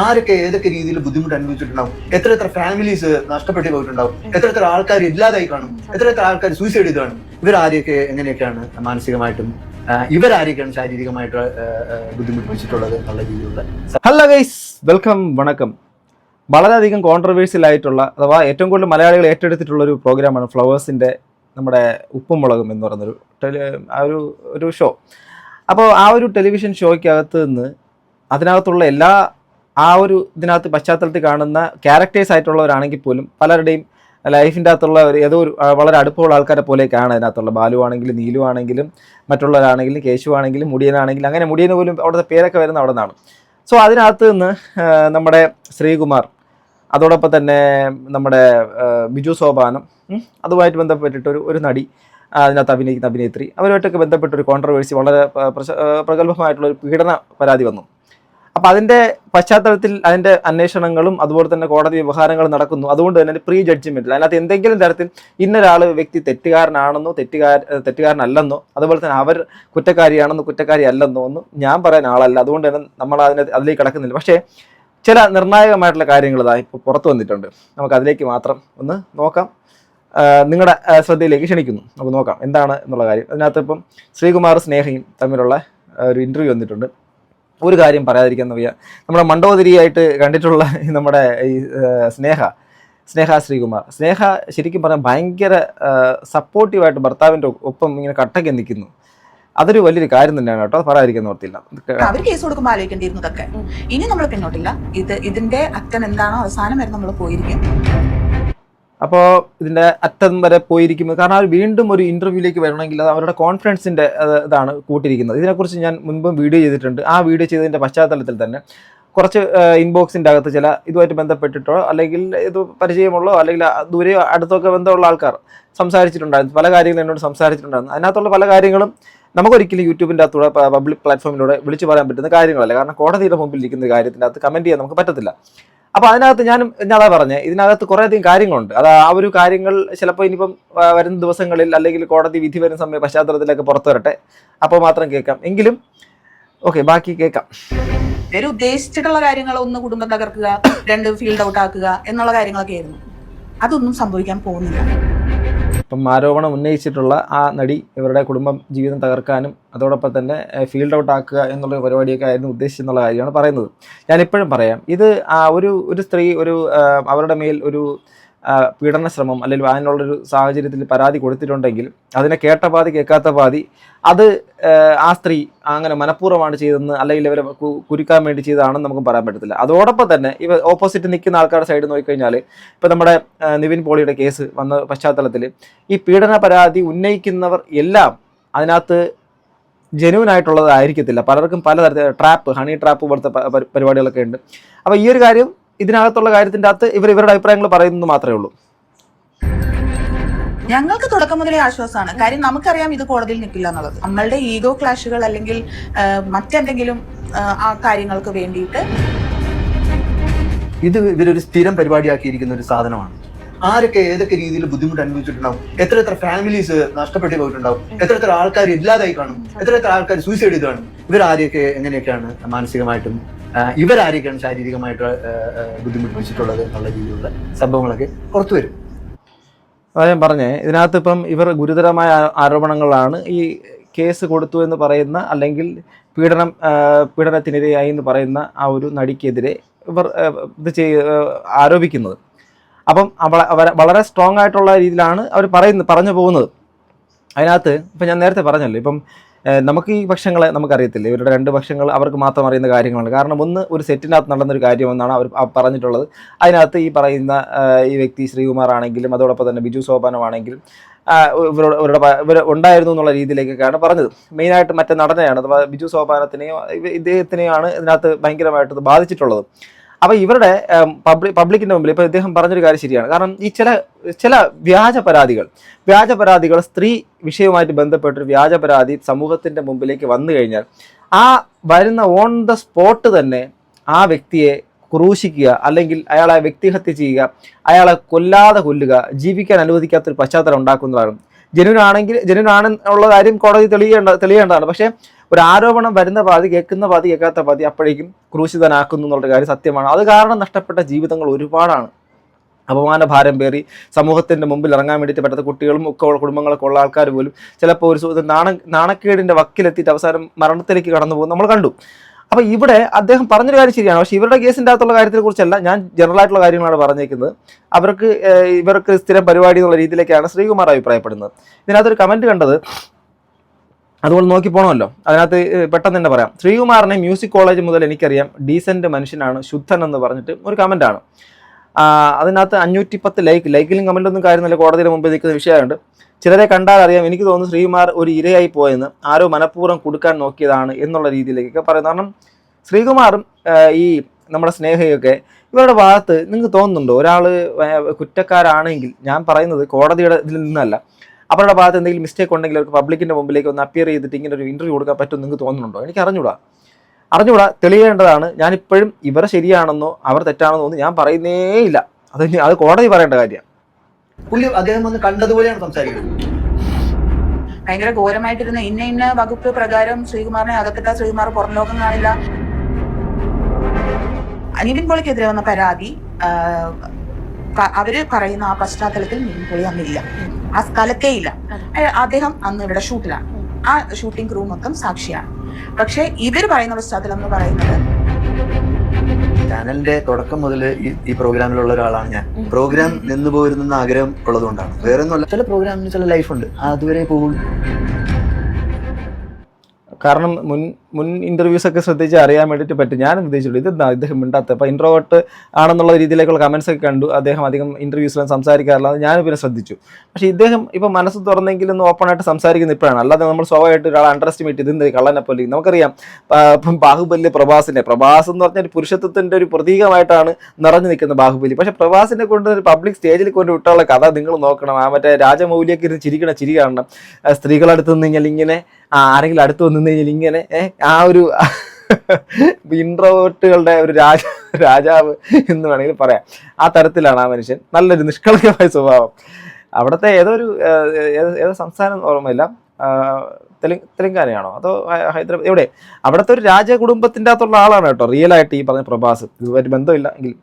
ആരൊക്കെ ഏതൊക്കെ രീതിയിൽ ബുദ്ധിമുട്ട് അനുഭവിച്ചിട്ടുണ്ടാവും, എത്ര ഫാമിലീസ് നഷ്ടപ്പെട്ടു പോയിട്ടുണ്ടാവും, എത്ര ആൾക്കാർ ഇല്ലാതായി കാണും, എത്ര ആൾക്കാർ സൂയിസൈഡ് ചെയ്ത് കാണും. ഇവരാരെയൊക്കെ എങ്ങനെയൊക്കെയാണ് മാനസികമായിട്ടും ഇവരാരെയൊക്കെയാണ് ശാരീരികമായിട്ട് ബുദ്ധിമുട്ടിച്ചിട്ടുള്ളത് എന്നുള്ള രീതിയിലുള്ള. ഹലോ ഗൈസ്, വെൽക്കം, വണക്കം. വളരെയധികം കോൺട്രവേഴ്സ്യൽ ആയിട്ടുള്ള, അഥവാ ഏറ്റവും കൂടുതൽ മലയാളികൾ ഏറ്റെടുത്തിട്ടുള്ള ഒരു പ്രോഗ്രാമാണ് ഫ്ലവേഴ്സിൻ്റെ നമ്മുടെ ഉപ്പും മുളകും എന്ന് പറയുന്നൊരു ഒരു ഷോ. അപ്പോൾ ആ ഒരു ടെലിവിഷൻ ഷോയ്ക്കകത്ത് നിന്ന് അതിനകത്തുള്ള എല്ലാ ഇതിനകത്ത് പശ്ചാത്തലത്തിൽ കാണുന്ന ക്യാരക്ടേഴ്സ് ആയിട്ടുള്ളവരാണെങ്കിൽ പോലും പലരുടെയും ലൈഫിൻ്റെ അകത്തുള്ള ഏതോ ഒരു വളരെ അടുപ്പമുള്ള ആൾക്കാരെ പോലെയൊക്കെയാണ് അതിനകത്തുള്ള. ബാലു ആണെങ്കിലും, നീലു ആണെങ്കിലും, മറ്റുള്ളവരാണെങ്കിലും, കേശു ആണെങ്കിലും, മുടിയനാണെങ്കിലും, അങ്ങനെ മുടിയന് പോലും അവിടുത്തെ പേരൊക്കെ വരുന്ന അവിടെ നിന്നാണ്. സോ അതിനകത്ത് നിന്ന് നമ്മുടെ ശ്രീകുമാർ, അതോടൊപ്പം തന്നെ നമ്മുടെ ബിജു സോപാനം, അതുമായിട്ട് ബന്ധപ്പെട്ടിട്ട് ഒരു നടി, അതിനകത്ത് അഭിനയിക്കുന്ന അഭിനേത്രി, അവരുമായിട്ടൊക്കെ ബന്ധപ്പെട്ടൊരു കോൺട്രവേഴ്സി, വളരെ പ്രഗത്ഭമായിട്ടുള്ളൊരു പീഡന പരാതി വന്നു. അപ്പം അതിൻ്റെ പശ്ചാത്തലത്തിൽ അതിൻ്റെ അന്വേഷണങ്ങളും അതുപോലെ തന്നെ കോടതി വ്യവഹാരങ്ങളും നടക്കുന്നു. അതുകൊണ്ട് തന്നെ പ്രീ ജഡ്ജ്മെൻറ്റിൽ അതിനകത്ത് എന്തെങ്കിലും തരത്തിൽ ഇന്നൊരാൾ വ്യക്തി തെറ്റുകാരനാണെന്നോ തെറ്റുകാരനല്ലെന്നോ, അതുപോലെ തന്നെ അവർ കുറ്റക്കാരിയാണെന്നോ കുറ്റക്കാരി അല്ലെന്നോ ഒന്നും ഞാൻ പറയാൻ ആളല്ല. അതുകൊണ്ട് തന്നെ നമ്മൾ അതിലേക്ക് കടക്കുന്നില്ല. പക്ഷേ ചില നിർണായകമായിട്ടുള്ള കാര്യങ്ങൾ ഇപ്പോൾ പുറത്തു വന്നിട്ടുണ്ട്. നമുക്ക് അതിലേക്ക് മാത്രം ഒന്ന് നോക്കാം. നിങ്ങളുടെ ശ്രദ്ധയിലേക്ക് ക്ഷണിക്കുന്നു. നമുക്ക് നോക്കാം എന്താണ് എന്നുള്ള കാര്യം. അതിനകത്ത് ഇപ്പം ശ്രീകുമാർ സ്നേഹയും തമ്മിലുള്ള ഒരു ഇൻ്റർവ്യൂ വന്നിട്ടുണ്ട്. ഒരു കാര്യം പറയാതിരിക്കാൻ വയ്യ. നമ്മുടെ മണ്ടോദരിയായിട്ട് കണ്ടിട്ടുള്ള നമ്മുടെ ഈ സ്നേഹ ശ്രീകുമാർ, ശരിക്കും പറഞ്ഞാൽ ഭയങ്കര സപ്പോർട്ടീവായിട്ട് ഭർത്താവിൻ്റെ ഒപ്പം ഇങ്ങനെ കട്ടയ്ക്ക് നിൽക്കുന്നു. അതൊരു വലിയൊരു കാര്യം തന്നെയാണ് കേട്ടോ, പറയാതിരിക്കാൻ ഓർത്തില്ല. അവർ കേസ് കൊടുക്കുമ്പോൾ ആലോചിക്കേണ്ടിയിരുന്നതൊക്കെ ഇനി നമ്മൾ പിന്നോട്ടില്ല. ഇതിന്റെ അറ്റം എന്താണോ അവസാനം വരെ നമ്മൾ പോയിരിക്കും. അപ്പോൾ ഇതിൻ്റെ അറ്റം വരെ പോയിരിക്കുന്നത് കാരണം അവർ വീണ്ടും ഒരു ഇൻ്റർവ്യൂവിലേക്ക് വരണമെങ്കിൽ അത് അവരുടെ കോൺഫിഡൻസിൻ്റെ ഇതാണ് കൂട്ടിയിരിക്കുന്നത്. ഇതിനെക്കുറിച്ച് ഞാൻ മുൻപും വീഡിയോ ചെയ്തിട്ടുണ്ട്. ആ വീഡിയോ ചെയ്തതിൻ്റെ പശ്ചാത്തലത്തിൽ തന്നെ കുറച്ച് ഇൻബോക്സിൻ്റെ അകത്ത് ചില ഇതുമായിട്ട് ബന്ധപ്പെട്ടിട്ടോ അല്ലെങ്കിൽ ഇത് പരിചയമുള്ളോ അല്ലെങ്കിൽ ദൂരെയോ അടുത്തൊക്കെ ബന്ധമുള്ള ആൾക്കാർ സംസാരിച്ചിട്ടുണ്ടായിരുന്നു. പല കാര്യങ്ങളും എന്നോട് സംസാരിച്ചിട്ടുണ്ടായിരുന്നു. അതിനകത്തുള്ള പല കാര്യങ്ങളും നമുക്കൊരിക്കലും യൂട്യൂബിൻ്റെ അകത്തൂടെ പബ്ലിക് പ്ലാറ്റ്ഫോമിലൂടെ വിളിച്ചു പറയാൻ പറ്റുന്ന കാര്യങ്ങളല്ല. കാരണം കോടതിയുടെ മുമ്പിൽ ഇരിക്കുന്ന കാര്യത്തിൻ്റെ അകത്ത് കമൻറ്റ് ചെയ്യാൻ നമുക്ക് പറ്റത്തില്ല. അപ്പോൾ അതിനകത്ത് ഞാൻ അതാ പറഞ്ഞത്, ഇതിനകത്ത് കുറേയധികം കാര്യങ്ങളുണ്ട്. അത് ആ ഒരു കാര്യങ്ങൾ ചിലപ്പോൾ ഇനിയിപ്പം വരുന്ന ദിവസങ്ങളിൽ അല്ലെങ്കിൽ കോടതി വിധി വരുന്ന സമയ പശ്ചാത്തലത്തിലൊക്കെ പുറത്തു വരട്ടെ, അപ്പോൾ മാത്രം കേൾക്കാം. എങ്കിലും ഓക്കെ, ബാക്കി കേൾക്കാം. ഇവർ ഉദ്ദേശിച്ചിട്ടുള്ള കാര്യങ്ങൾ, ഒന്ന് കുടുംബം തകർക്കുക, രണ്ട് ഫീൽഡ് ഔട്ട് ആക്കുക എന്നുള്ള കാര്യങ്ങളൊക്കെ ആയിരുന്നു. അതൊന്നും സംഭവിക്കാൻ പോകുന്നില്ല. ഇപ്പം ആരോപണം ഉന്നയിച്ചിട്ടുള്ള ആ നടി ഇവരുടെ കുടുംബം ജീവിതം തകർക്കാനും അതോടൊപ്പം തന്നെ ഫീൽഡ് ഔട്ട് ആക്കുക എന്നുള്ള പരിപാടിയൊക്കെ ആയിരുന്നു ഉദ്ദേശിച്ചെന്നുള്ള കാര്യമാണ് പറയുന്നത്. ഞാനിപ്പോഴും പറയാം, ഇത് ഒരു സ്ത്രീ അവരുടെ മേൽ ഒരു പീഡന ശ്രമം അല്ലെങ്കിൽ അതിനുള്ളൊരു സാഹചര്യത്തിൽ പരാതി കൊടുത്തിട്ടുണ്ടെങ്കിൽ അതിനെ കേട്ട പാതി കേൾക്കാത്ത പാതി അത് ആ സ്ത്രീ അങ്ങനെ മനഃപൂർവ്വമാണ് ചെയ്തതെന്ന് അല്ലെങ്കിൽ ഇവരെ കുരുക്കാൻ വേണ്ടി ചെയ്തതാണെന്ന് നമുക്ക് പറയാൻ പറ്റത്തില്ല. അതോടൊപ്പം തന്നെ ഇവ ഓപ്പോസിറ്റ് നിൽക്കുന്ന ആൾക്കാരുടെ സൈഡ് നോക്കിക്കഴിഞ്ഞാൽ ഇപ്പം നമ്മുടെ നിവിൻ പോളിയുടെ കേസ് വന്ന പശ്ചാത്തലത്തിൽ ഈ പീഡന പരാതി ഉന്നയിക്കുന്നവർ എല്ലാം അതിനകത്ത് ജെന്യൂൻ ആയിട്ടുള്ളതായിരിക്കത്തില്ല. പലർക്കും പലതരത്തിൽ ഹണി ട്രാപ്പ് പോലത്തെ പരിപാടികളൊക്കെ ഉണ്ട്. അപ്പോൾ ഈ ഒരു കാര്യം, ഇതിനകത്തുള്ള കാര്യത്തിൻ്റെ അകത്ത് ഇവരുടെ അഭിപ്രായങ്ങൾ പറയുന്നത് മാത്രമേ ഉള്ളൂ. ഞങ്ങൾക്ക് തുടക്കം മുതലേ ആശ്വാസമാണ്. കാര്യം നമുക്കറിയാം ഇത് കോടതിയിൽ നിൽക്കില്ല എന്നുള്ളത്. നമ്മളുടെ ഈഗോ ക്ലാഷുകൾ അല്ലെങ്കിൽ മറ്റെന്തെങ്കിലും ആ കാര്യങ്ങൾക്ക് വേണ്ടിയിട്ട് ഇവരൊരു സ്ഥിരം പരിപാടിയാക്കിയിരിക്കുന്ന ഒരു സാധനമാണ്. ആരൊക്കെ ഏതൊക്കെ രീതിയിൽ ബുദ്ധിമുട്ട് അനുഭവിച്ചിട്ടുണ്ടാവും, എത്ര ഫാമിലീസ് നഷ്ടപ്പെട്ടു പോയിട്ടുണ്ടാവും, എത്ര ആൾക്കാർ ഇല്ലാതായി കാണും, എത്ര ആൾക്കാർ സൂയിസൈഡ് ചെയ്ത് കാണും. ഇവരാരെയൊക്കെ എങ്ങനെയൊക്കെയാണ് മാനസികമായിട്ടും ഇവരാരെയൊക്കെയാണ് ശാരീരികമായിട്ട് ബുദ്ധിമുട്ടിച്ചിട്ടുള്ളത് എന്നുള്ള രീതിയിലുള്ള സംഭവങ്ങളൊക്കെ പുറത്തു വരും. അതാ ഞാൻ പറഞ്ഞേ, ഇതിനകത്ത് ഇപ്പം ഇവർ ഗുരുതരമായ ആരോപണങ്ങളാണ് ഈ കേസ് കൊടുത്തു എന്ന് പറയുന്ന അല്ലെങ്കിൽ പീഡനത്തിനിരയായി എന്ന് പറയുന്ന ആ ഒരു നടിക്കെതിരെ ഇവർ ആരോപിക്കുന്നത്. അപ്പം വളരെ സ്ട്രോങ് ആയിട്ടുള്ള രീതിയിലാണ് അവർ പറഞ്ഞു പോകുന്നത്. അതിനകത്ത് ഇപ്പം ഞാൻ നേരത്തെ പറഞ്ഞല്ലോ, ഇപ്പം നമുക്ക് ഈ പക്ഷങ്ങളെ നമുക്കറിയത്തില്ല. ഇവരുടെ രണ്ട് പക്ഷങ്ങൾ അവർക്ക് മാത്രം അറിയുന്ന കാര്യങ്ങളാണ്. കാരണം ഒരു സെറ്റിനകത്ത് നടന്നൊരു കാര്യമെന്നാണ് അവർ പറഞ്ഞിട്ടുള്ളത്. അതിനകത്ത് ഈ പറയുന്ന ഈ വ്യക്തി ശ്രീകുമാർ ആണെങ്കിലും അതോടൊപ്പം തന്നെ ബിജു സോപാനമാണെങ്കിലും ഇവർ ഉണ്ടായിരുന്നു എന്നുള്ള രീതിയിലേക്കൊക്കെയാണ് പറഞ്ഞത്. മെയിനായിട്ട് മറ്റേ നടനെയാണ്, അഥവാ ബിജു സോപാനത്തിനെയോ ഇദ്ദേഹത്തിനെയാണ് ഇതിനകത്ത് ഭയങ്കരമായിട്ട് ഇത് ബാധിച്ചിട്ടുള്ളത്. അപ്പോൾ ഇവരുടെ പബ്ലിക്കിൻ്റെ മുമ്പിൽ ഇപ്പോൾ ഇദ്ദേഹം പറഞ്ഞൊരു കാര്യം ശരിയാണ്. കാരണം ഈ ചില വ്യാജ പരാതികൾ സ്ത്രീ വിഷയവുമായിട്ട് ബന്ധപ്പെട്ടൊരു വ്യാജ പരാതി സമൂഹത്തിൻ്റെ മുമ്പിലേക്ക് വന്നു കഴിഞ്ഞാൽ ആ വരുന്ന ഓൺ ദ സ്പോട്ട് തന്നെ ആ വ്യക്തിയെ ക്രൂശിക്കുക അല്ലെങ്കിൽ അയാളെ വ്യക്തിഹത്യ ചെയ്യുക, അയാളെ കൊല്ലുക, ജീവിക്കാൻ അനുവദിക്കാത്തൊരു പശ്ചാത്തലം ഉണ്ടാക്കുന്നതാണ്. ജെന്യൂൻ ആണെന്നുള്ള കാര്യം കോടതി തെളിയേണ്ടതാണ്. പക്ഷേ ഒരു ആരോപണം വരുന്ന പാതി, കേൾക്കുന്ന പാതി, കേൾക്കാത്ത പാതി അപ്പോഴേക്കും ക്രൂശിതനാക്കുന്നു എന്നുള്ള കാര്യം സത്യമാണ്. അത് കാരണം നഷ്ടപ്പെട്ട ജീവിതങ്ങൾ ഒരുപാടാണ്. അപമാന ഭാരം പേറി സമൂഹത്തിന്റെ മുമ്പിൽ ഇറങ്ങാൻ വേണ്ടിയിട്ട് പറ്റാത്ത കുട്ടികളും ഒക്കെ കുടുംബങ്ങളൊക്കെ ഉള്ള ആൾക്കാർ പോലും ചിലപ്പോൾ ഒരു നാണക്കേടിന്റെ വക്കിലെത്തിയിട്ട് അവസാനം മരണത്തിലേക്ക് കടന്നു പോകും നമ്മൾ കണ്ടു. അപ്പോൾ ഇവിടെ അദ്ദേഹം പറഞ്ഞൊരു കാര്യം ശരിയാണ്. പക്ഷേ ഇവരുടെ കേസിൻ്റെ അകത്തുള്ള കാര്യത്തിനെ കുറിച്ചല്ല ഞാൻ ജനറൽ ആയിട്ടുള്ള കാര്യങ്ങളാണ് പറഞ്ഞേക്കുന്നത്. ഇവർക്ക് സ്ഥിരം പരിപാടി എന്നുള്ള രീതിയിലേക്കാണ് ശ്രീകുമാർ അഭിപ്രായപ്പെടുന്നത്. ഇതിനകത്തൊരു കമന്റ് കണ്ടത്, അതുപോലെ നോക്കി പോകണമല്ലോ, അതിനകത്ത് പെട്ടെന്ന് തന്നെ പറയാം. ശ്രീകുമാറിനെ മ്യൂസിക് കോളേജ് മുതൽ എനിക്കറിയാം, ഡീസന്റ് മനുഷ്യനാണ്, ശുദ്ധൻ എന്ന് പറഞ്ഞിട്ട് ഒരു കമന്റാണ്. അതിനകത്ത് 510 ലൈക്കിലും കമന്റൊന്നും കാര്യമില്ല, കോടതിയുടെ മുമ്പിൽ നിൽക്കുന്ന വിഷയമുണ്ട്. ചിലരെ കണ്ടാൽ അറിയാം, എനിക്ക് തോന്നുന്നു ശ്രീകുമാർ ഒരു ഇരയായി പോയെന്ന്, ആരോ മനഃപൂർവ്വം കൊടുക്കാൻ നോക്കിയതാണ് എന്നുള്ള രീതിയിലേക്കൊക്കെ പറയുന്നത്. കാരണം ശ്രീകുമാറും ഈ നമ്മുടെ സ്നേഹയൊക്കെ ഇവരുടെ ഭാഗത്ത് നിങ്ങൾക്ക് തോന്നുന്നുണ്ടോ ഒരാൾ കുറ്റക്കാരാണെങ്കിൽ, ഞാൻ പറയുന്നത് കോടതിയുടെ ഇതിൽ നിന്നല്ല, അവരുടെ ഭാഗത്ത് എന്തെങ്കിലും മിസ്റ്റേക്ക് ഉണ്ടെങ്കിൽ അവർക്ക് പബ്ലിക്കിന്റെ മുമ്പിലേക്ക് ഒന്ന് അപ്പിയർ ചെയ്തിട്ട് ഇങ്ങനെ ഒരു ഇന്റർവ്യൂ കൊടുക്കാൻ പറ്റും നിങ്ങൾക്ക് തോന്നുന്നുണ്ടോ? എനിക്ക് അറിഞ്ഞൂടാ, തെളിയേണ്ടതാണ്. ഞാനിപ്പോഴും ഇവരെ ശരിയാണെന്നോ അവർ തെറ്റാണെന്നോ ഒന്നും ഞാൻ പറയുന്നേ ഇല്ല. അത് കോടതി പറയേണ്ട കാര്യമാണ്. പുള്ളി അദ്ദേഹം വന്ന് കണ്ടതുപോലെയാണ് സംസാരിക്കുന്നത്. ഭയങ്കര ഘോരമായിട്ടിരുന്ന ഇന്ന വകുപ്പ് പ്രകാരം ശ്രീകുമാറിനെ അകത്തിട്ട ശ്രീകുമാർ പുറം ലോകം കാണില്ല. നിവിൻ പോളിക്കെതിരെ വന്ന പരാതി അവര് പറയുന്ന ആ പശ്ചാത്തലത്തിൽ നിവിൻ പോളി അന്നില്ല, ആ സ്ഥലത്തേ ഇല്ല. അദ്ദേഹം അന്ന് ഇവിടെ ഷൂട്ടിലാണ്, ആ ഷൂട്ടിംഗ് ക്രൂ മൊത്തം സാക്ഷിയാണ്. പക്ഷെ ഇവർ പറയുന്ന പശ്ചാത്തലം എന്ന് പറയുന്നത്, ചാനലിന്റെ തുടക്കം മുതൽ ഈ പ്രോഗ്രാമിലുള്ള ഒരാളാണ് ഞാൻ. പ്രോഗ്രാം നിന്ന് പോയിരുന്ന ആഗ്രഹം ഉള്ളതുകൊണ്ടാണ്, വേറെ ഒന്നുമല്ല. ചില പ്രോഗ്രാമിന് ചില ലൈഫുണ്ട്, അതുവരെ പോകും. കാരണം മുൻ ഇന്റർവ്യൂസ് ഒക്കെ ശ്രദ്ധിച്ച് അറിയാൻ വേണ്ടിയിട്ട് പറ്റും. ഞാൻ ഉദ്ദേശിച്ചുള്ളൂ ഇതെന്താ ഇദ്ദേഹം മിണ്ടാത്ത, അപ്പോൾ ഇൻട്രോവേർട്ട് ആണെന്നുള്ള രീതിയിലേക്കുള്ള കമന്റ്സ് ഒക്കെ കണ്ടു. അദ്ദേഹം അധികം ഇന്റർവ്യൂസിലും സംസാരിക്കാറില്ല, അത് ഞാൻ പിന്നെ ശ്രദ്ധിച്ചു. പക്ഷേ ഇദ്ദേഹം ഇപ്പം മനസ്സ് തുറന്നെങ്കിലും ഒന്ന് ഓപ്പൺ ആയിട്ട് സംസാരിക്കുന്ന ഇപ്പോഴാണ്. അല്ലാതെ നമ്മൾ സ്വാഭാവികമായിട്ട് ഒരാളെ അണ്ടർ എസ്റ്റിമേറ്റ് ചെയ്ത് കള്ളനെ പോലെ. നമുക്കറിയാം ബാഹുബലി പ്രഭാസ് എന്ന് പറഞ്ഞാൽ ഒരു പുരുഷത്വത്തിന്റെ ഒരു പ്രതീകമായിട്ടാണ് നിറഞ്ഞു നിൽക്കുന്ന ബാഹുബലി. പക്ഷെ പ്രഭാസിനെ കൊണ്ട് ഒരു പബ്ലിക് സ്റ്റേജിൽ കൊണ്ട് വിട്ടുള്ള കഥ നിങ്ങൾ നോക്കണം. ആ മറ്റേ രാജമൗലിയൊക്കെ ഇരുന്ന് ചിരി കാണണം. സ്ത്രീകളടുത്ത് നിന്ന് കഴിഞ്ഞാൽ ഇങ്ങനെ, ആരെങ്കിലും അടുത്ത് വന്നു കഴിഞ്ഞാൽ ഇങ്ങനെ, ആ ഒരു ഇൻട്രോവേർട്ടുകളുടെ ഒരു രാജാവ് എന്ന് വേണമെങ്കിൽ പറയാം. ആ തരത്തിലാണ് ആ മനുഷ്യൻ. നല്ലൊരു നിഷ്കളങ്കമായ സ്വഭാവം. അവിടുത്തെ ഏതോ സംസ്ഥാനം ഓർമ്മയില്ല, തെലങ്കാനയാണോ അതോ ഹൈദരാബാദ്, എവിടെ, അവിടുത്തെ ഒരു രാജകുടുംബത്തിന്റെ അകത്തുള്ള ആളാണ് കേട്ടോ റിയൽ ആയിട്ട് ഈ പറഞ്ഞ പ്രഭാസ്. ഇതുമായിട്ട് ബന്ധമില്ല എങ്കിൽ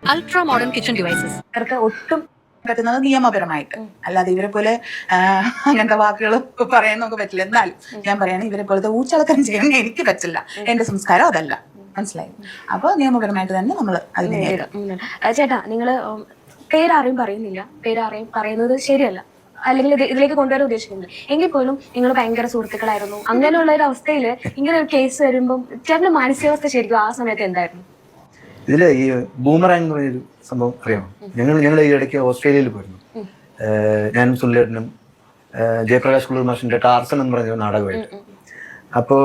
അൾട്രാ മോഡേൺ കിച്ചൺ ഡിവൈസസ് ഒട്ടും പറ്റുന്നത് നിയമപരമായിട്ട്, അല്ലാതെ ഇവരെ പോലെ അങ്ങനത്തെ വാക്കുകൾ പറയാൻ നമുക്ക് പറ്റില്ല. എന്നാലും ഞാൻ പറയാണ്, ഇവരെ പോലത്തെ ഊച്ചളത്തരം ചെയ്യാൻ എനിക്ക് പറ്റില്ല, എന്റെ സംസ്കാരം അതല്ല, മനസ്സിലായി. അപ്പൊ നിയമപരമായിട്ട് തന്നെ നമ്മൾ അതിനെ നേരിടും. ചേട്ടാ, നിങ്ങള് പേരാരെയും പറയുന്നില്ല, പേരാരെയും പറയുന്നത് ശരിയല്ല, അല്ലെങ്കിൽ ഇതിലേക്ക് കൊണ്ടുവരാൻ ഉദ്ദേശിക്കുന്നില്ല. എങ്കിൽ പോലും നിങ്ങൾ ഭയങ്കര സുഹൃത്തുക്കളായിരുന്നു. അങ്ങനെയുള്ള ഒരു അവസ്ഥയിൽ ഇങ്ങനെ ഒരു കേസ് വരുമ്പോൾ ചേട്ടന്റെ മാനസികാവസ്ഥ ശരിക്കും ആ സമയത്ത് എന്തായിരുന്നു? ഇതില് ഈ ബൂമറാങ് എന്ന് പറഞ്ഞൊരു സംഭവം അറിയാമോ? ഞങ്ങൾ ഈ ഇടയ്ക്ക് ഓസ്ട്രേലിയയിൽ പോയിരുന്നു. ഞാനും സുനിലേട്ടനും ജയപ്രകാശ് കുളൂർ മാഷിന്റെ ടാർസൻ എന്ന് പറഞ്ഞ നാടകമായിട്ട്. അപ്പോൾ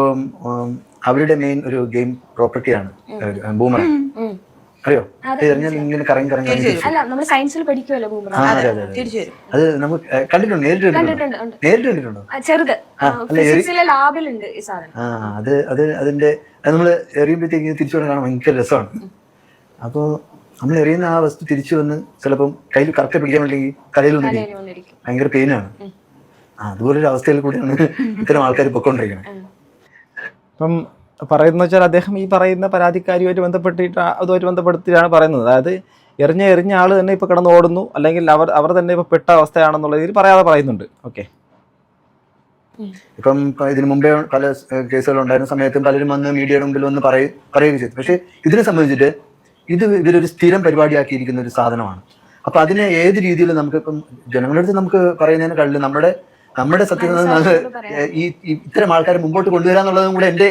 അവരുടെ മെയിൻ ഒരു ഗെയിം പ്രോപ്പർട്ടിയാണ് ബൂമറാങ്. അറിയോ? ഇങ്ങനെ കറങ്ങി അത് നമുക്ക് കണ്ടിട്ടുണ്ടോ? നേരിട്ട് കണ്ടിട്ടുണ്ടോ? അത് അതിന്റെ നമ്മൾ എറിയുമ്പോഴത്തേക്ക് തിരിച്ചു കൊണ്ട് കാണാൻ ഭയങ്കര രസമാണ്. അപ്പോൾ നമ്മൾ എറിയുന്ന ആ വസ്തു തിരിച്ചു വന്ന് ചിലപ്പം കയ്യിൽ കറക്റ്റ് പിടിക്കാൻ വേണ്ടി കലയിൽ വന്നിരിക്കും, ഭയങ്കര പെയിനാണ്. അതുപോലൊരു അവസ്ഥയിൽ കൂടിയാണ് ഇത്തരം ആൾക്കാർ പൊക്കോണ്ടിരിക്കുന്നത്. ഇപ്പം പറയുന്ന വെച്ചാൽ അദ്ദേഹം ഈ പറയുന്ന പരാതിക്കാരിയുമായിട്ട് അതുമായിട്ട് ബന്ധപ്പെടുത്തിയാണ് പറയുന്നത്. അതായത് എറിഞ്ഞ ആൾ തന്നെ ഇപ്പൊ കിടന്ന് ഓടുന്നു, അല്ലെങ്കിൽ അവർ തന്നെ ഇപ്പൊ പെട്ട അവസ്ഥയാണെന്നുള്ള രീതിയിൽ പറയാതെ പറയുന്നുണ്ട്. ഓക്കെ, ഇപ്പം ഇതിനു മുമ്പേ പല കേസുകൾ ഉണ്ടായിരുന്ന സമയത്തും പലരും വന്ന് മീഡിയയുടെ മുമ്പിൽ വന്ന് പറയുകയും ചെയ്തു. പക്ഷെ ഇതിനെ സംബന്ധിച്ചിട്ട് ഇവരൊരു സ്ഥിരം പരിപാടിയാക്കിയിരിക്കുന്ന ഒരു സാധനമാണ്. അപ്പൊ അതിനെ ഏത് രീതിയിൽ നമുക്കിപ്പം ജനങ്ങളുടെ അടുത്ത് നമുക്ക് പറയുന്നതിന് കഴിയില്ല. നമ്മുടെ സത്യത്തിൽ ഈ ഇത്തരം ആൾക്കാരെ മുമ്പോട്ട് കൊണ്ടുവരാന്നുള്ളതും കൂടെ എന്റെ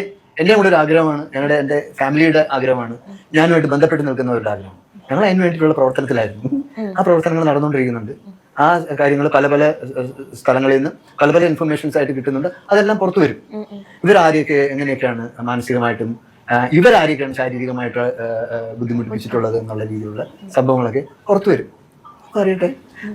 കൂടെ ഒരു ആഗ്രഹമാണ്, എന്റെ ഫാമിലിയുടെ ആഗ്രഹമാണ്, ഞാനുമായിട്ട് ബന്ധപ്പെട്ട് നിൽക്കുന്നവരുടെ ആഗ്രഹം. ഞങ്ങൾ അതിന് വേണ്ടിയിട്ടുള്ള പ്രവർത്തനത്തിലായിരുന്നു. ആ പ്രവർത്തനങ്ങൾ നടന്നുകൊണ്ടിരിക്കുന്നുണ്ട്. ആ കാര്യങ്ങൾ പല സ്ഥലങ്ങളിൽ നിന്ന് പല ഇൻഫർമേഷൻസ് ആയിട്ട് കിട്ടുന്നുണ്ട്. അതെല്ലാം പുറത്തു വരും. ഇവരാരെയൊക്കെ എങ്ങനെയൊക്കെയാണ് മാനസികമായിട്ടും ഇവരാരെയൊക്കെയാണ് ശാരീരികമായിട്ട് ബുദ്ധിമുട്ടിപ്പിച്ചിട്ടുള്ളത് എന്നുള്ള രീതിയിലുള്ള സംഭവങ്ങളൊക്കെ പുറത്തു വരും. അറിയട്ടെ,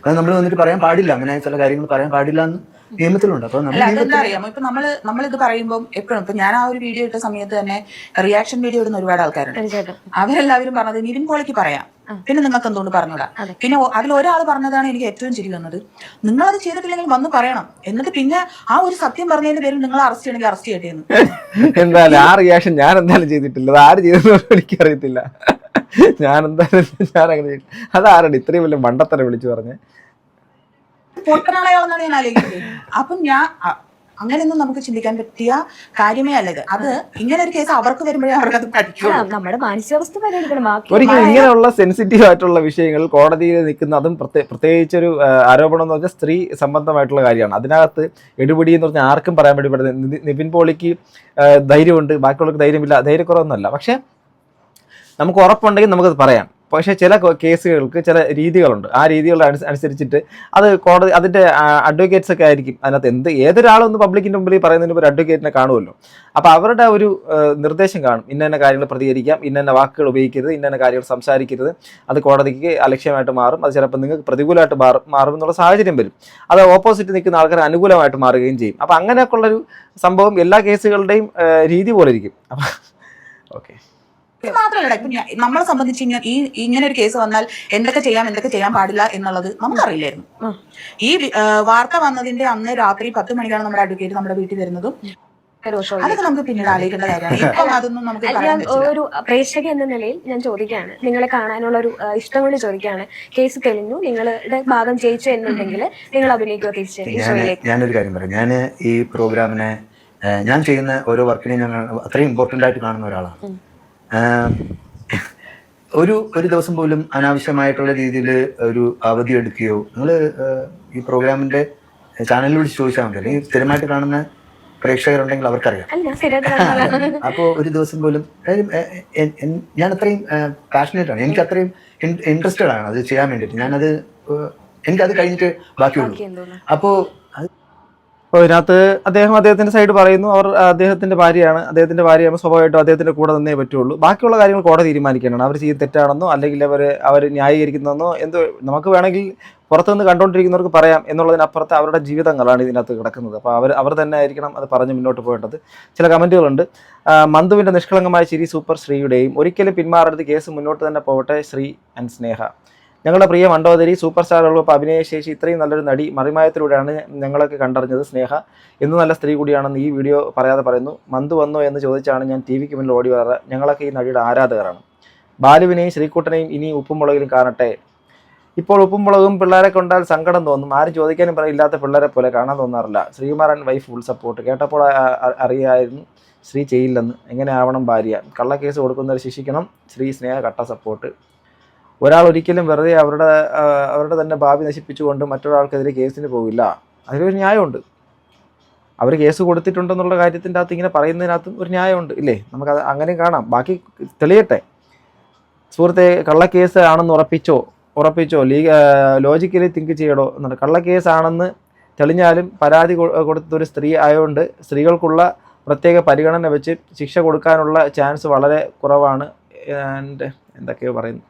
അത് നമ്മൾ വന്നിട്ട് പറയാൻ പാടില്ല, അങ്ങനെ ചില കാര്യങ്ങൾ പറയാൻ പാടില്ല എന്ന് നിയമത്തിലുണ്ട്. അപ്പൊ അല്ല അതെന്താ അറിയാമോ, ഇപ്പൊ നമ്മളിത് പറയുമ്പോൾ എപ്പോഴും ഇപ്പൊ ഞാൻ ആ ഒരു വീഡിയോ ഇട്ട സമയത്ത് തന്നെ റിയാക്ഷൻ വീഡിയോ ഇടുന്ന ഒരുപാട് ആൾക്കാരുണ്ട്. അവരെല്ലാവരും പറഞ്ഞത് നിവിൻ പോളിക്ക് പറയാം, പിന്നെ നിങ്ങൾക്ക് എന്തുകൊണ്ട് പറഞ്ഞൂടാ. പിന്നെ അതിൽ ഒരാൾ പറഞ്ഞതാണ് എനിക്ക് ഏറ്റവും ചിരി വന്നത്, നിങ്ങളത് ചെയ്തിട്ടില്ലെങ്കിൽ വന്ന് പറയണം, എന്നിട്ട് പിന്നെ ആ ഒരു സത്യം പറഞ്ഞതിന്റെ പേരിൽ നിങ്ങൾ അറസ്റ്റ് ചെയ്യണമെങ്കിൽ അറസ്റ്റ് ചെയ്യട്ടെന്ന്. എന്തായാലും ആ റിയാക്ഷൻ ഞാൻ എന്തായാലും ചെയ്തിട്ടില്ല, അത് ആര് ചെയ്തെന്ന് എനിക്കറിയത്തില്ല. ഞാൻ അങ്ങനെ അതാരണ്ട് ഇത്രയും വലിയ മണ്ടത്തരം വിളിച്ചു പറഞ്ഞ് പൊട്ടനാളയാളെന്നാണ് ഞാൻ ആലോചിക്കുന്നത്. അപ്പം അങ്ങനെയൊന്നും നമുക്ക് ചിന്തിക്കാൻ പറ്റിയ കാര്യമേ അല്ല ഇത്. അത് ഇങ്ങനെ ഒരു കേസ് അവർക്ക് വരുമ്പോഴേ അവർക്കത് പഠിക്കും. നമ്മുടെ മാനസികാവസ്ഥ പരിഗണിക്കണം. ഒരിക്കലും ഇങ്ങനെയുള്ള സെൻസിറ്റീവ് ആയിട്ടുള്ള വിഷയങ്ങൾ കോടതിയിൽ നിൽക്കുന്ന, അതും പ്രത്യേകിച്ചൊരു ആരോപണം എന്ന് പറഞ്ഞാൽ സ്ത്രീ സംബന്ധമായിട്ടുള്ള കാര്യമാണ്. അതിനകത്ത് എടുപിടി എന്ന് പറഞ്ഞാൽ ആർക്കും പറയാൻ വേണ്ടി പറ്റുന്നത്. നിവിൻ പോളിക്ക് ധൈര്യമുണ്ട്, ബാക്കിയുള്ളവർക്ക് ധൈര്യമില്ല, ധൈര്യക്കുറവൊന്നുമല്ല. പക്ഷെ നമുക്ക് ഉറപ്പുണ്ടെങ്കിൽ നമുക്കത് പറയാം. പക്ഷേ ചില കേസുകൾക്ക് ചില രീതികളുണ്ട്. ആ രീതികൾ അനുസരിച്ചിട്ട് അത് കോടതി അതിൻ്റെ അഡ്വക്കേറ്റ്സ് ഒക്കെ ആയിരിക്കും അതിനകത്ത് ഏതൊരാളൊന്ന് പബ്ലിക്കിൻ്റെ മുമ്പിൽ പറയുന്നതിന് ഒരു അഡ്വക്കേറ്റിനെ കാണുമല്ലോ. അപ്പോൾ അവരുടെ ഒരു നിർദ്ദേശം കാണും, ഇന്ന കാര്യങ്ങൾ പ്രതികരിക്കാം, ഇന്ന വാക്കുകൾ ഉപയോഗിക്കരുത്, ഇന്ന കാര്യങ്ങൾ സംസാരിക്കരുത്, അത് കോടതിക്ക് അലക്ഷ്യമായിട്ട് മാറും, അത് ചിലപ്പോൾ നിങ്ങൾക്ക് പ്രതികൂലമായിട്ട് മാറും എന്നുള്ള സാഹചര്യം വരും. അത് ഓപ്പോസിറ്റ് നിൽക്കുന്ന ആൾക്കാർ അനുകൂലമായിട്ട് മാറുകയും ചെയ്യും. അപ്പോൾ അങ്ങനെയൊക്കെയുള്ളൊരു സംഭവം എല്ലാ കേസുകളുടെയും രീതി പോലെ ഇരിക്കും. അപ്പം ഓക്കെ, ഇത് മാത്രമല്ല, ഇപ്പൊ നമ്മളെ സംബന്ധിച്ച് ഇങ്ങനെ ഒരു കേസ് വന്നാൽ എന്തൊക്കെ ചെയ്യാൻ പാടില്ല എന്നുള്ളത് നമുക്കറിയില്ലായിരുന്നു. ഈ വാർത്ത വന്നതിന്റെ അന്ന് രാത്രി 10 മണിക്കാണ് നമ്മുടെ അഡ്വക്കേറ്റ് നമ്മുടെ വീട്ടിൽ വരുന്നതും. അതൊക്കെ നമുക്ക് പിന്നീട് ആലോചിക്കേണ്ട കാര്യമാണ്. ഇപ്പം അതൊന്നും നമുക്ക് പറയാൻ പറ്റില്ല. ഒരു പ്രേക്ഷക എന്ന നിലയിൽ ഞാൻ ചോദിക്കുകയാണ്, നിങ്ങളെ കാണാനുള്ള ഒരു ഇഷ്ടം കൊണ്ട് ചോദിക്കുകയാണ്. കേസ് തെളിഞ്ഞു, നിങ്ങളുടെ ഭാഗം ജയിച്ചു എന്നുണ്ടെങ്കിൽ നിങ്ങൾ അഭിനയിക്കുക തീർച്ചയായും. ഞാനൊരു കാര്യം പറയാം, ഞാൻ ഈ പ്രോഗ്രാമിനെ ഞാൻ ചെയ്യുന്ന ഓരോ വർക്കിനെയും ഞങ്ങൾ അത്രയും ഇമ്പോർട്ടൻ്റ് ആയിട്ട് കാണുന്ന ഒരാളാണ്. ഒരു ദിവസം പോലും അനാവശ്യമായിട്ടുള്ള രീതിയിൽ ഒരു അവധി എടുക്കുകയോ, നിങ്ങൾ ഈ പ്രോഗ്രാമിന്റെ ചാനലിൽ വിളിച്ച് ചോദിച്ചാൽ മതി, അല്ലെങ്കിൽ സ്ഥിരമായിട്ട് കാണുന്ന പ്രേക്ഷകരുണ്ടെങ്കിൽ അവർക്കറിയാം. അപ്പോൾ ഒരു ദിവസം പോലും ഞാൻ അത്രയും പാഷനേറ്റ് ആണ്, എനിക്ക് അത്രയും ഇൻട്രസ്റ്റഡ് ആണ് അത് ചെയ്യാൻ വേണ്ടിയിട്ട്. എനിക്കത് കഴിഞ്ഞിട്ട് ബാക്കിയുള്ളൂ. അപ്പോൾ അപ്പോൾ ഇതിനകത്ത് അദ്ദേഹത്തിൻ്റെ സൈഡ് പറയുന്നു, അദ്ദേഹത്തിൻ്റെ ഭാര്യയാണ്, അദ്ദേഹത്തിൻ്റെ ഭാര്യയാകുമ്പോൾ സ്വാഭാവികമായിട്ടും അദ്ദേഹത്തിൻ്റെ കൂടെ നിന്നേ പറ്റുള്ളൂ. ബാക്കിയുള്ള കാര്യങ്ങൾ കോടതി തീരുമാനിക്കാനാണ്. അവർ ചെയ്യുന്ന തെറ്റാണെന്നോ അല്ലെങ്കിൽ അവർ ന്യായീകരിക്കുന്നതെന്നോ എന്തോ നമുക്ക് വേണമെങ്കിൽ പുറത്തുനിന്ന് കണ്ടുകൊണ്ടിരിക്കുന്നവർക്ക് പറയാം എന്നുള്ളതിനപ്പുറത്ത് അവരുടെ ജീവിതങ്ങളാണ് ഇതിനകത്ത് കിടക്കുന്നത്. അപ്പോൾ അവർ തന്നെ ആയിരിക്കണം അത് പറഞ്ഞ് മുന്നോട്ട് പോകേണ്ടത്. ചില കമൻറ്റുകളുണ്ട്. മന്തുവിൻ്റെ നിഷ്കളങ്കമായ ചിരി സൂപ്പർ ശ്രീയുടെയും ഒരിക്കലും പിന്മാറരുത്, കേസ് മുന്നോട്ട് തന്നെ പോകട്ടെ ശ്രീ ആൻഡ് സ്നേഹ. ഞങ്ങളുടെ പ്രിയ മണ്ടോദരി സൂപ്പർ സ്റ്റാറുകളൊപ്പം അഭിനയശേഷി ഇത്രയും നല്ലൊരു നടി മറിമായത്തിലൂടെയാണ് ഞങ്ങളൊക്കെ കണ്ടറിഞ്ഞത്. സ്നേഹ എന്ന് നല്ല സ്ത്രീ കൂടിയാണെന്ന് ഈ വീഡിയോ പറയാതെ പറയുന്നു. മന്തു വന്നോ എന്ന് ചോദിച്ചാണ് ഞാൻ TV ക്ക് മുന്നിൽ ഓടി വരാറ്. ഞങ്ങളൊക്കെ ഈ നടിയുടെ ആരാധകരാണ്. ബാലുവിനെയും ശ്രീകുട്ടനെയും ഇനി ഉപ്പും മുളകിലും കാണട്ടെ. ഇപ്പോൾ ഉപ്പും മുളകും പിള്ളേരെ കൊണ്ടാൽ സങ്കടം തോന്നും. ആരും ചോദിക്കാനും പറയില്ലാത്ത പിള്ളേരെ പോലെ കാണാൻ തോന്നാറില്ല. Sreekumar and wife full support. കേട്ടപ്പോൾ അറിയായിരുന്നു ശ്രീ ചെയ്യില്ലെന്ന്. എങ്ങനെ ആവണം ഭാര്യ? കള്ളക്കേസ് കൊടുക്കുന്നവർ ശിക്ഷിക്കണം. ശ്രീ സ്നേഹ കട്ട സപ്പോർട്ട്. ഒരാൾ ഒരിക്കലും വെറുതെ അവരുടെ തന്നെ ഭാവി നശിപ്പിച്ചുകൊണ്ട് മറ്റൊരാൾക്കെതിരെ കേസിന് പോകില്ല. അതിലൊരു ന്യായമുണ്ട്. അവർ കേസ് കൊടുത്തിട്ടുണ്ടെന്നുള്ള കാര്യത്തിൻ്റെ അകത്ത് ഇങ്ങനെ പറയുന്നതിനകത്തും ഒരു ന്യായമുണ്ട് ഇല്ലേ? നമുക്കത് അങ്ങനെ കാണാം. ബാക്കി തെളിയട്ടെ. സുഹൃത്തെ, കള്ളക്കേസ് ആണെന്ന് ഉറപ്പിച്ചോ ലോജിക്കലി തിങ്ക് ചെയ്യടോ എന്നുണ്ട്. കള്ളക്കേസാണെന്ന് തെളിഞ്ഞാലും പരാതി കൊടുത്തൊരു സ്ത്രീ ആയതുകൊണ്ട് സ്ത്രീകൾക്കുള്ള പ്രത്യേക പരിഗണന വെച്ച് ശിക്ഷ കൊടുക്കാനുള്ള ചാൻസ് വളരെ കുറവാണ്. എന്തൊക്കെയോ പറയുന്നു.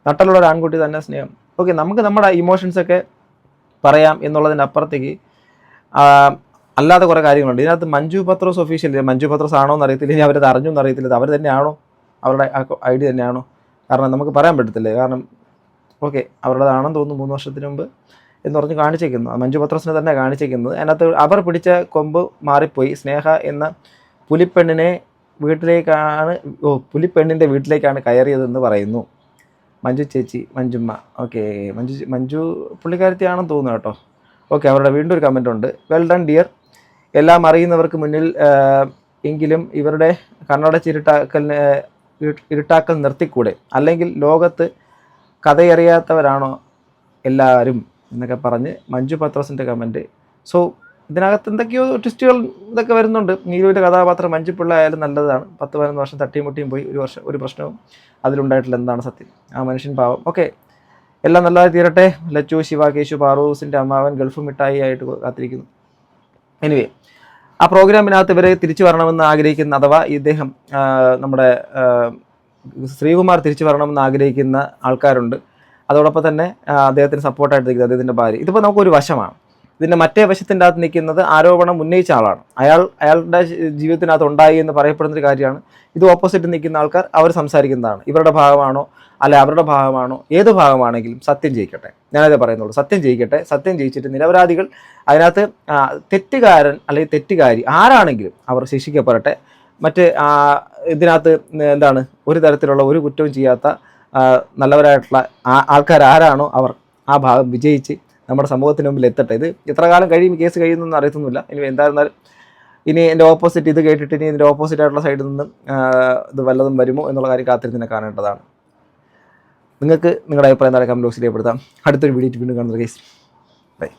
നട്ടലുള്ള ഒരു ആൺകുട്ടി തന്നെ സ്നേഹം. ഓക്കെ, നമുക്ക് നമ്മുടെ ഇമോഷൻസൊക്കെ പറയാം എന്നുള്ളതിനപ്പുറത്തേക്ക് അല്ലാതെ കുറേ കാര്യങ്ങളുണ്ട് ഇതിനകത്ത്. മഞ്ജു പത്രോസ് ഒഫീഷ്യൽ, മഞ്ജു പത്രോസ് ആണോ എന്ന് അറിയത്തില്ല, ഇനി അവരത് അറിഞ്ഞു എന്ന് അറിയത്തില്ല, അവർ തന്നെയാണോ, അവരുടെ ഐഡി തന്നെയാണോ, കാരണം നമുക്ക് പറയാൻ പറ്റത്തില്ലേ. കാരണം ഓക്കെ, അവരുടേതാണെന്ന് തോന്നുന്നു 3 വർഷത്തിന് മുമ്പ് എന്ന് പറഞ്ഞ് കാണിച്ചേക്കുന്നു. മഞ്ജു പത്രോസിനെ തന്നെ കാണിച്ചേക്കുന്നത്. അതിനകത്ത് അവർ പിടിച്ച കൊമ്പ് മാറിപ്പോയി. സ്നേഹ എന്ന പുലിപ്പെണ്ണിൻ്റെ വീട്ടിലേക്കാണ് കയറിയതെന്ന് പറയുന്നു. മഞ്ജു ചേച്ചി, മഞ്ജുമ്മ. ഓക്കെ, മഞ്ജു പുള്ളിക്കാരത്തിയാണെന്ന് തോന്നുന്നു കേട്ടോ. ഓക്കെ, അവരുടെ വീണ്ടും ഒരു കമൻ്റ് ഉണ്ട്. Well done dear. എല്ലാം അറിയുന്നവർക്ക് മുന്നിൽ എങ്കിലും ഇവരുടെ ഇരുട്ടാക്കൽ നിർത്തിക്കൂടെ? അല്ലെങ്കിൽ ലോകത്ത് കഥയറിയാത്തവരാണോ എല്ലാവരും എന്നൊക്കെ പറഞ്ഞ് മഞ്ജു പത്രോസിൻ്റെ കമൻറ്റ്. സോ ഇതിനകത്ത് എന്തൊക്കെയോ ട്വിസ്റ്റുകൾ ഇതൊക്കെ വരുന്നുണ്ട്. നീലുവിൻ്റെ കഥാപാത്രം മഞ്ജു പിള്ള ആയാലും നല്ലതാണ്. 10-11 വർഷം തട്ടിയും പോയി, ഒരു പ്രശ്നവും അതിലുണ്ടായിട്ടില്ല. എന്താണ് സത്യം? ആ മനുഷ്യൻ പാവം. ഓക്കെ, എല്ലാം നല്ലതായി തീരട്ടെ. ലച്ചു, ശിവ, കേശു, പാറൂസിൻ്റെ അമ്മാവൻ ഗൾഫ് മിഠായി ആയിട്ട് കാത്തിരിക്കുന്നു. എനിവേ, ആ പ്രോഗ്രാമിനകത്ത് ഇവരെ തിരിച്ചു വരണമെന്ന് ആഗ്രഹിക്കുന്ന, അഥവാ ഇദ്ദേഹം നമ്മുടെ ശ്രീകുമാർ തിരിച്ചു വരണമെന്ന് ആഗ്രഹിക്കുന്ന ആൾക്കാരുണ്ട്. അതോടൊപ്പം തന്നെ അദ്ദേഹത്തിന് സപ്പോർട്ടായിട്ട് നിൽക്കുന്നത് അദ്ദേഹത്തിൻ്റെ ഭാര്യ. ഇതിപ്പോൾ നമുക്കൊരു വശമാണ്. ഇതിൻ്റെ മറ്റേ വശത്തിൻ്റെ അകത്ത് നിൽക്കുന്നത് ആരോപണം ഉന്നയിച്ച ആളാണ്. അയാളുടെ ജീവിതത്തിനകത്ത് ഉണ്ടായി എന്ന് പറയപ്പെടുന്നൊരു കാര്യമാണ്. ഇത് ഓപ്പോസിറ്റ് നിൽക്കുന്ന ആൾക്കാർ അവർ സംസാരിക്കുന്നതാണ്. ഇവരുടെ ഭാഗമാണോ അല്ല അവരുടെ ഭാഗമാണോ ഏത് ഭാഗമാണെങ്കിലും സത്യം ജയിക്കട്ടെ. ഞാനതേ പറയുന്നുള്ളൂ, സത്യം ജയിക്കട്ടെ. സത്യം ജയിച്ചിട്ട് നിരപരാധികൾ അതിനകത്ത് തെറ്റുകാരൻ അല്ലെങ്കിൽ തെറ്റുകാരി ആരാണെങ്കിലും അവർ ശിക്ഷിക്കപ്പെടട്ടെ. മറ്റ് ഇതിനകത്ത് എന്താണ് ഒരു തരത്തിലുള്ള ഒരു കുറ്റവും ചെയ്യാത്ത നല്ലവരായിട്ടുള്ള ആൾക്കാർ ആരാണോ അവർ ആ ഭാഗം വിജയിച്ച് നമ്മുടെ സമൂഹത്തിന് മുമ്പിൽ എത്തട്ടെ. ഇത് എത്ര കാലം കഴിയും കേസ് കഴിയുന്നൊന്നും അറിയത്തൊന്നുമില്ല. ഇനി എന്തായിരുന്നാലും ഇനി എൻ്റെ ഓപ്പോസിറ്റ് ഇത് കേട്ടിട്ട് ഇനി ഇതിൻ്റെ ഓപ്പോസിറ്റ് ആയിട്ടുള്ള സൈഡിൽ നിന്നും ഇത് വല്ലതും വരുമോ എന്നുള്ള കാര്യം കാത്തിരുന്ന് കാണേണ്ടതാണ്. നിങ്ങൾക്ക് നിങ്ങളുടെ അഭിപ്രായം കമന്റ് ബോക്സിൽ രേഖപ്പെടുത്താം. അടുത്തൊരു വീഡിയോ വീണ്ടും കാണുന്ന കേസ്. ബൈ.